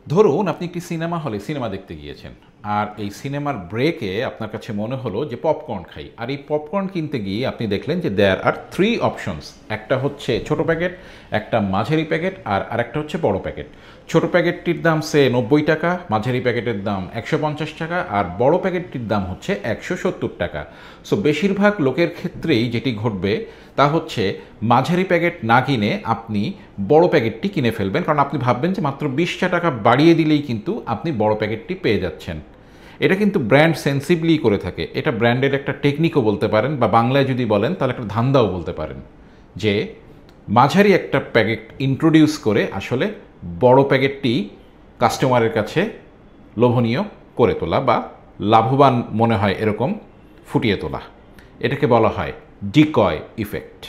ধরুন আপনি একটি সিনেমা হলে সিনেমা দেখতে গিয়েছেন, আর এই সিনেমার ব্রেকে আপনার কাছে মনে হলো যে পপকর্ন খাই, আর এই পপকর্ন কিনতে গিয়ে আপনি দেখলেন যে দেয়ার আর থ্রি অপশনস। একটা হচ্ছে ছোট প্যাকেট, একটা মাঝারি প্যাকেট, আর আরেকটা হচ্ছে বড় প্যাকেট। ছোট প্যাকেটটির দাম 90 টাকা, মাঝারি প্যাকেটের দাম 150 টাকা, আর বড় প্যাকেটটির দাম হচ্ছে 170 টাকা। সো বেশিরভাগ লোকের ক্ষেত্রেই যেটি ঘটবে তা হচ্ছে মাঝারি প্যাকেট না কিনে আপনি বড় প্যাকেটটি কিনে ফেলবেন, কারণ আপনি ভাববেন যে মাত্র 20 টাকা বাড়িয়ে দিলেই কিন্তু আপনি বড় প্যাকেটটি পেয়ে যাচ্ছেন। এটা কিন্তু ব্র্যান্ড সেন্সিবলি করে থাকে, এটা ব্র্যান্ডের একটা টেকনিকও বলতে পারেন, বা বাংলায় যদি বলেন তাহলে একটা ধান্দাও বলতে পারেন, যে মাঝারি একটা প্যাকেট ইন্ট্রোডিউস করে আসলে বড় প্যাকেটটি কাস্টমারের কাছে লোভনীয় করে তোলা বা লাভবান মনে হয় এরকম ফুটিয়ে তোলা। এটাকে বলা হয় ডিকয় ইফেক্ট।